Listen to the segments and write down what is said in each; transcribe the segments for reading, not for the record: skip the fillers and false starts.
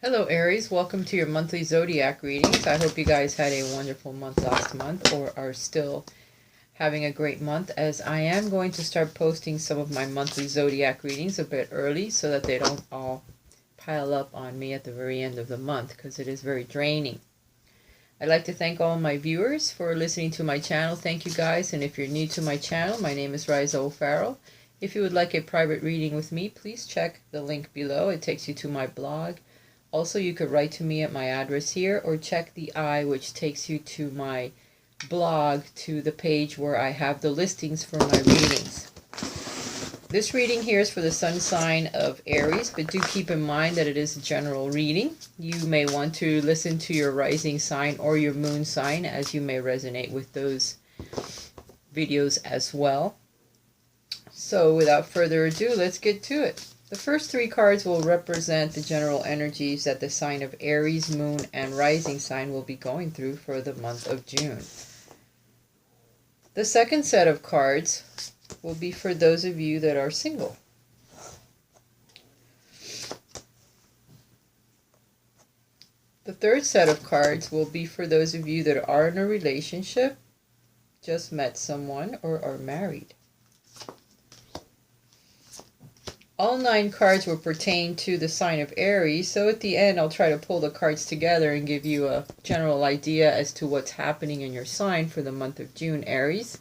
Hello Aries, welcome to your monthly zodiac readings. I hope you guys had a wonderful month last month or are still having a great month, as I am going to start posting some of my monthly zodiac readings a bit early so that they don't all pile up on me at the very end of the month, because it is very draining. I'd like to thank all my viewers for listening to my channel. Thank you guys, and if you're new to my channel, my name is Raisa. If you would like a private reading with me, please check the link below. It takes you to my blog. Also, you could write to me at my address here, or check the eye, which takes you to my blog, to the page where I have the listings for my readings. This reading here is for the sun sign of Aries, but do keep in mind that it is a general reading. You may want to listen to your rising sign or your moon sign, as you may resonate with those videos as well. So without further ado, let's get to it. The first three cards will represent the general energies that the sign of Aries, moon, and rising sign will be going through for the month of June. The second set of cards will be for those of you that are single. The third set of cards will be for those of you that are in a relationship, just met someone, or are married. All 9 cards will pertain to the sign of Aries, so at the end I'll try to pull the cards together and give you a general idea as to what's happening in your sign for the month of June, Aries.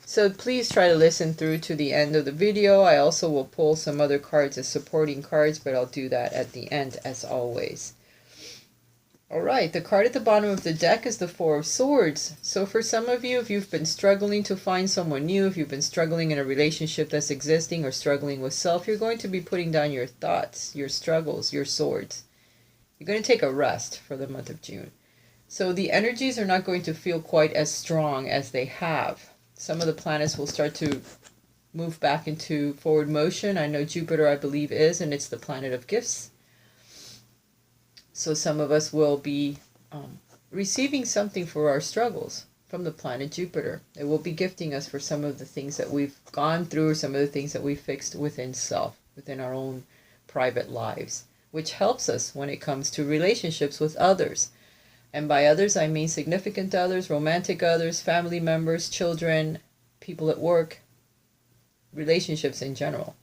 So please try to listen through to the end of the video. I also will pull some other cards as supporting cards, but I'll do that at the end as always. Alright, the card at the bottom of the deck is the Four of Swords. So for some of you, if you've been struggling to find someone new, if you've been struggling in a relationship that's existing, or struggling with self, you're going to be putting down your thoughts, your struggles, your swords. You're going to take a rest for the month of June. So the energies are not going to feel quite as strong as they have. Some of the planets will start to move back into forward motion. I know Jupiter, I believe, is, and it's the planet of gifts. So some of us will be receiving something for our struggles from the planet Jupiter. It will be gifting us for some of the things that we've gone through, or some of the things that we've fixed within self, within our own private lives, which helps us when it comes to relationships with others. And by others, I mean significant others, romantic others, family members, children, people at work, relationships in general.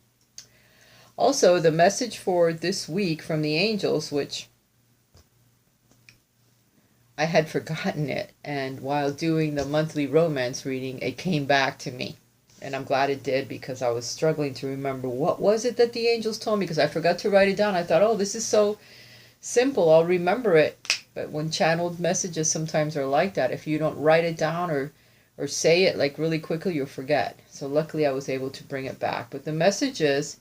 Also, the message for this week from the angels, which I had forgotten it, and while doing the monthly romance reading, it came back to me. And I'm glad it did, because I was struggling to remember what was it that the angels told me, because I forgot to write it down. I thought, oh, this is so simple, I'll remember it. But when channeled messages sometimes are like that, if you don't write it down or say it like really quickly, you'll forget. So luckily I was able to bring it back. But the message is,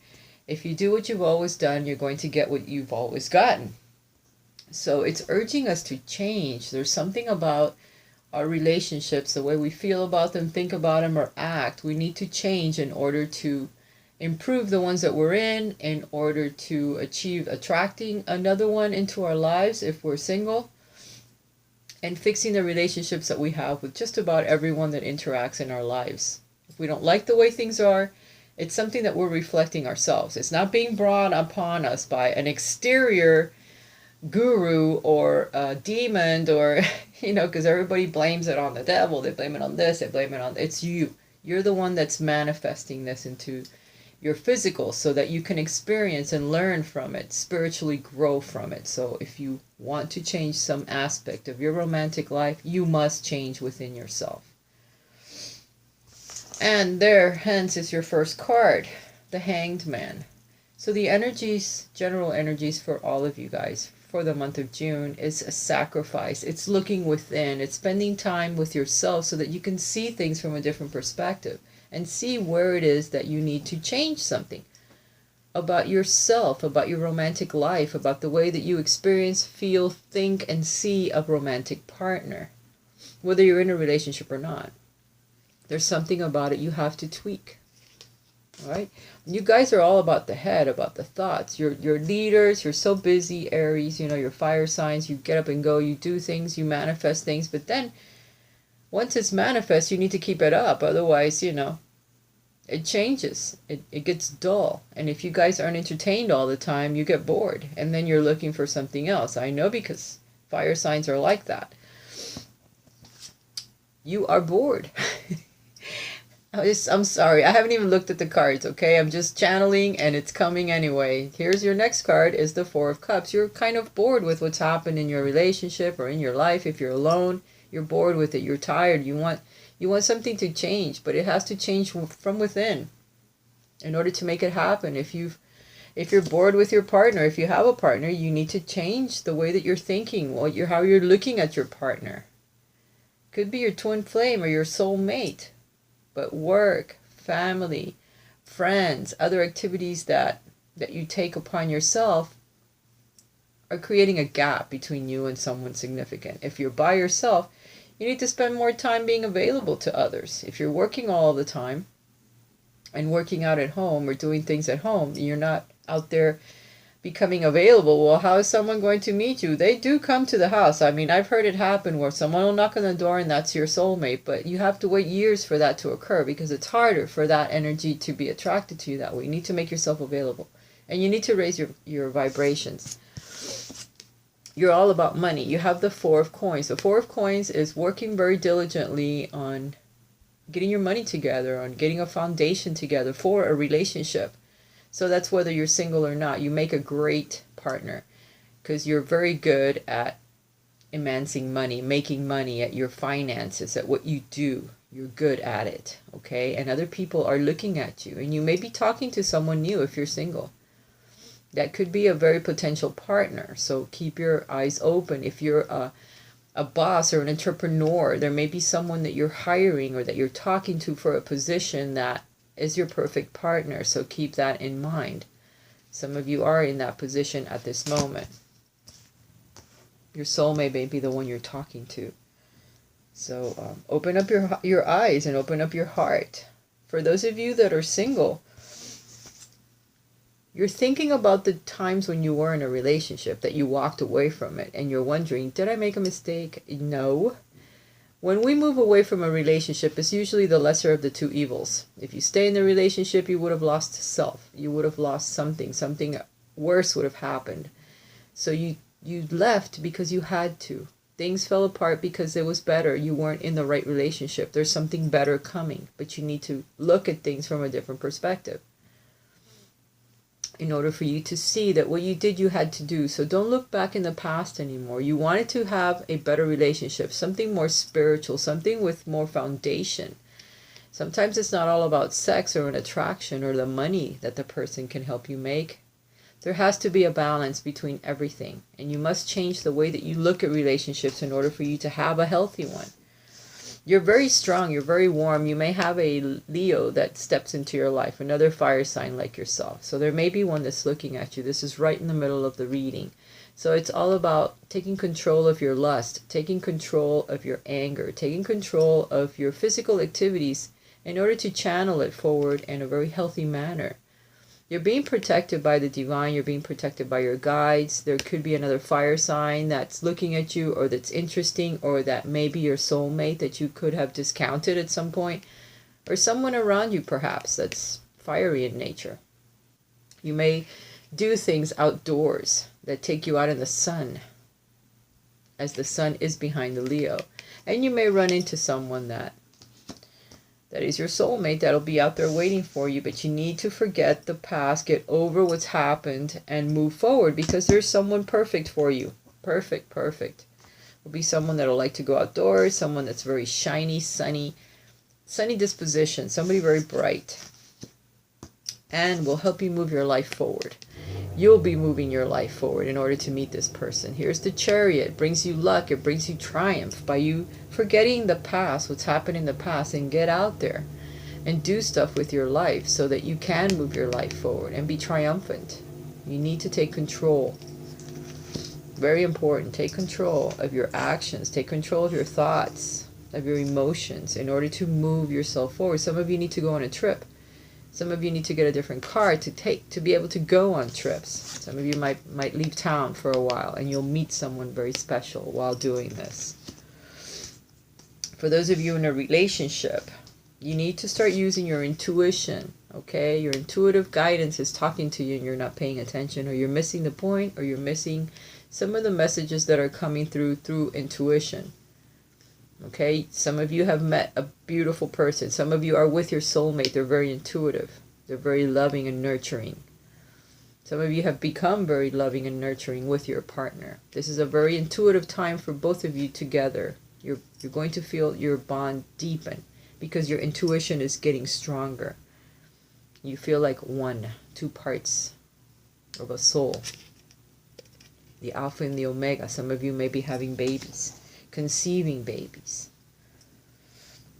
if you do what you've always done, you're going to get what you've always gotten. So it's urging us to change. There's something about our relationships, the way we feel about them, think about them, or act. We need to change in order to improve the ones that we're in order to achieve attracting another one into our lives if we're single, and fixing the relationships that we have with just about everyone that interacts in our lives. If we don't like the way things are, it's something that we're reflecting ourselves. It's not being brought upon us by an exterior guru or a demon, or because everybody blames it on the devil, they blame it on this, they blame it on, it's you. You're the one that's manifesting this into your physical, so that you can experience and learn from it, spiritually grow from it. So if you want to change some aspect of your romantic life, you must change within yourself. And there, hence, is your first card, the Hanged Man. So the energies, general energies for all of you guys for the month of June, is a sacrifice. It's looking within. It's spending time with yourself so that you can see things from a different perspective and see where it is that you need to change something about yourself, about your romantic life, about the way that you experience, feel, think, and see a romantic partner, whether you're in a relationship or not. There's something about it you have to tweak. All right, you guys are all about the head, about the thoughts. You're leaders. You're so busy, Aries. You're fire signs. You get up and go. You do things. You manifest things. But then, once it's manifest, you need to keep it up. Otherwise, It changes. It gets dull. And if you guys aren't entertained all the time, you get bored. And then you're looking for something else. I know, because fire signs are like that. You are bored. I'm sorry. I haven't even looked at the cards, okay? I'm just channeling and it's coming anyway. Here's your next card, is the Four of Cups. You're kind of bored with what's happened in your relationship or in your life. If you're alone, you're bored with it. You're tired. You want something to change, but it has to change from within in order to make it happen. If you're bored with your partner, if you have a partner, you need to change the way that you're thinking, how you're looking at your partner. Could be your twin flame or your soulmate. But work, family, friends, other activities that you take upon yourself are creating a gap between you and someone significant. If you're by yourself, you need to spend more time being available to others. If you're working all the time and working out at home or doing things at home, you're not out there becoming available. Well, how is someone going to meet you? They do come to the house. I mean, I've heard it happen where someone will knock on the door and that's your soulmate, but you have to wait years for that to occur because it's harder for that energy to be attracted to you that way. You need to make yourself available and you need to raise your vibrations. You're all about money. You have the Four of Coins. The Four of Coins is working very diligently on getting your money together, on getting a foundation together for a relationship. So that's whether you're single or not. You make a great partner because you're very good at amassing money, making money, at your finances, at what you do. You're good at it, okay? And other people are looking at you. And you may be talking to someone new if you're single. That could be a very potential partner. So keep your eyes open. If you're a boss or an entrepreneur, there may be someone that you're hiring or that you're talking to for a position that is your perfect partner. So keep that in mind. Some of you are in that position at this moment. Your soulmate may be the one you're talking to. So open up your eyes and open up your heart. For those of you that are single, you're thinking about the times when you were in a relationship, that you walked away from it, and you're wondering, did I make a mistake? No. When we move away from a relationship, it's usually the lesser of the two evils. If you stay in the relationship, you would have lost self. You would have lost something. Something worse would have happened. So you left because you had to. Things fell apart because it was better. You weren't in the right relationship. There's something better coming, but you need to look at things from a different perspective in order for you to see that what you did, you had to do. So don't look back in the past anymore. You wanted to have a better relationship, something more spiritual, something with more foundation. Sometimes it's not all about sex or an attraction or the money that the person can help you make. There has to be a balance between everything. And you must change the way that you look at relationships in order for you to have a healthy one. You're very strong. You're very warm. You may have a Leo that steps into your life, another fire sign like yourself. So there may be one that's looking at you. This is right in the middle of the reading. So it's all about taking control of your lust, taking control of your anger, taking control of your physical activities in order to channel it forward in a very healthy manner. You're being protected by the divine. You're being protected by your guides. There could be another fire sign that's looking at you, or that's interesting, or that may be your soulmate that you could have discounted at some point, or someone around you perhaps that's fiery in nature. You may do things outdoors that take you out in the sun, as the sun is behind the Leo. And you may run into someone that is your soulmate that'll be out there waiting for you, but you need to forget the past, get over what's happened, and move forward because there's someone perfect for you. Perfect, perfect. Will be someone that'll like to go outdoors, someone that's very shiny, sunny disposition, somebody very bright, and will help you move your life forward. You'll be moving your life forward in order to meet this person. Here's the Chariot. It brings you luck. It brings you triumph by you forgetting the past, what's happened in the past, and get out there and do stuff with your life so that you can move your life forward and be triumphant. You need to take control. Very important. Take control of your actions. Take control of your thoughts, of your emotions in order to move yourself forward. Some of you need to go on a trip. Some of you need to get a different car to be able to go on trips. Some of you might leave town for a while and you'll meet someone very special while doing this. For those of you in a relationship, You need to start using your intuition, okay? Your intuitive guidance is talking to you and you're not paying attention, or you're missing the point, or you're missing some of the messages that are coming through intuition. Okay, some of you have met a beautiful person. Some of you are with your soulmate. They're very intuitive. They're very loving and nurturing. Some of you have become very loving and nurturing with your partner. This is a very intuitive time for both of you together. You're going to feel your bond deepen because your intuition is getting stronger. You feel like one, two parts of a soul. The Alpha and the Omega. Some of you may be having babies, conceiving babies.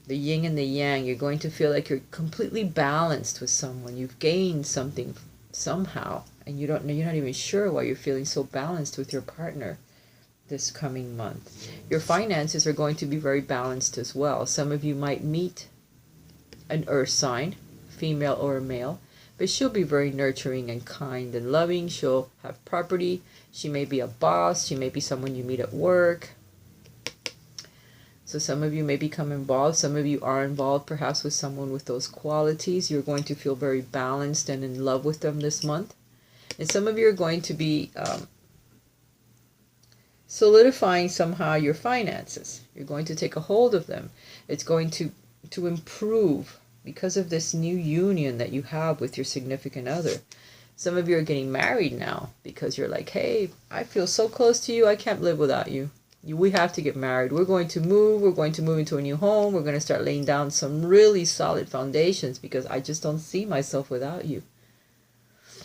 The yin and the yang. You're going to feel like you're completely balanced with someone. You've gained something somehow, and you're not even sure why you're feeling so balanced with your partner this coming month. Your finances are going to be very balanced as well. Some of you might meet an earth sign, female or a male, but she'll be very nurturing and kind and loving. She'll have property. She may be a boss. She may be someone you meet at work. So some of you may become involved. Some of you are involved perhaps with someone with those qualities. You're going to feel very balanced and in love with them this month. And some of you are going to be solidifying somehow your finances. You're going to take a hold of them. It's going to improve because of this new union that you have with your significant other. Some of you are getting married now because you're like, hey, I feel so close to you. I can't live without you. We have to get married. We're going to move. We're going to move into a new home. We're going to start laying down some really solid foundations because I just don't see myself without you.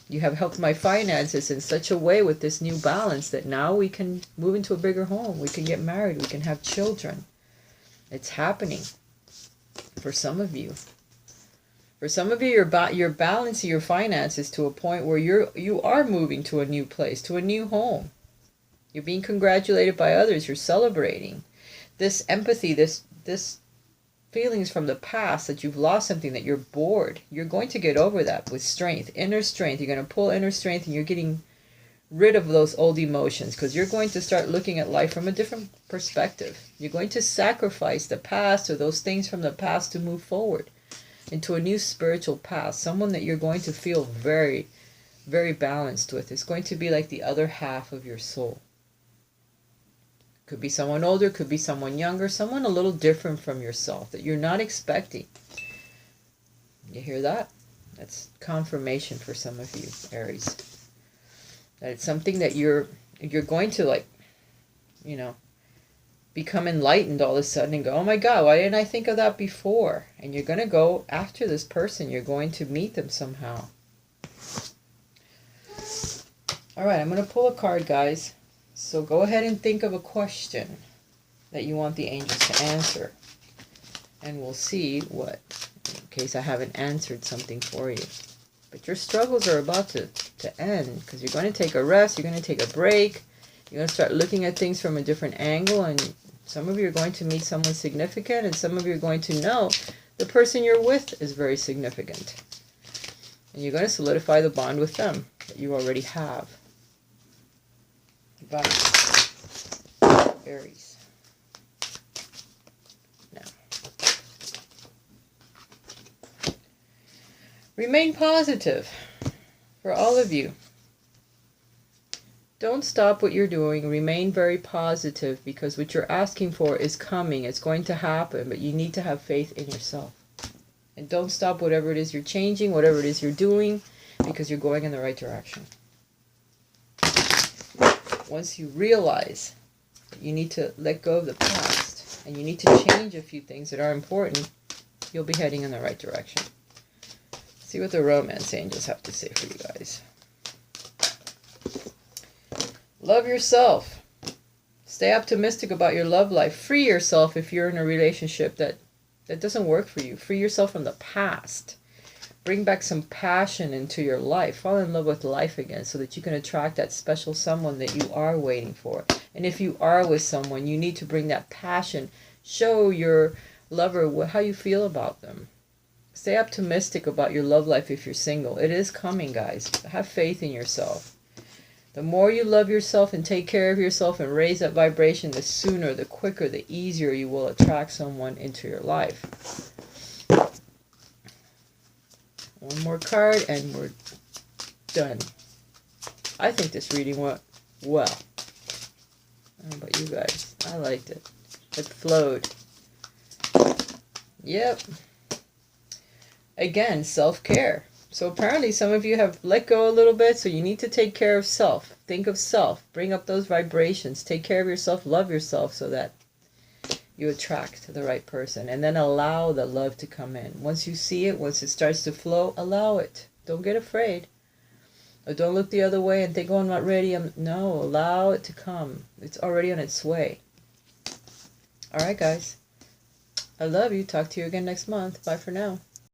You have helped my finances in such a way with this new balance that now we can move into a bigger home. We can get married. We can have children. It's happening for some of you. For some of you, you're balancing your finances to a point where you are moving to a new place, to a new home. You're being congratulated by others. You're celebrating. This empathy, this feelings from the past that you've lost something, that you're bored. You're going to get over that with strength, inner strength. You're going to pull inner strength and you're getting rid of those old emotions because you're going to start looking at life from a different perspective. You're going to sacrifice the past or those things from the past to move forward into a new spiritual path. Someone that you're going to feel very, very balanced with. It's going to be like the other half of your soul. Could be someone older, could be someone younger, someone a little different from yourself that you're not expecting. You hear that? That's confirmation for some of you, Aries. That it's something that you're going to become enlightened all of a sudden and go, oh my God, why didn't I think of that before? And you're going to go after this person. You're going to meet them somehow. All right, I'm going to pull a card, guys. So go ahead and think of a question that you want the angels to answer. And we'll see what, in case I haven't answered something for you. But your struggles are about to end because you're going to take a rest. You're going to take a break. You're going to start looking at things from a different angle. And some of you are going to meet someone significant. And some of you are going to know the person you're with is very significant. And you're going to solidify the bond with them that you already have. Aries. Now, remain positive for all of you. Don't stop what you're doing. Remain very positive because what you're asking for is coming. It's going to happen, but you need to have faith in yourself. And don't stop whatever it is you're changing, whatever it is you're doing, because you're going in the right direction. Once you realize that you need to let go of the past and you need to change a few things that are important, you'll be heading in the right direction. See what the romance angels have to say for you guys. Love yourself. Stay optimistic about your love life. Free yourself if you're in a relationship that doesn't work for you. Free yourself from the past. Bring back some passion into your life. Fall in love with life again so that you can attract that special someone that you are waiting for. And if you are with someone, you need to bring that passion. Show your lover how you feel about them. Stay optimistic about your love life if you're single. It is coming, guys. Have faith in yourself. The more you love yourself and take care of yourself and raise that vibration, the sooner, the quicker, the easier you will attract someone into your life. One more card and we're done. I think this reading went well. I don't know about you guys. I liked it. It flowed. Yep. Again, self-care. So apparently some of you have let go a little bit, so you need to take care of self. Think of self. Bring up those vibrations. Take care of yourself. Love yourself so that you attract the right person. And then allow the love to come in. Once you see it, once it starts to flow, allow it. Don't get afraid. Or don't look the other way and think, oh, I'm not ready. No, allow it to come. It's already on its way. All right, guys. I love you. Talk to you again next month. Bye for now.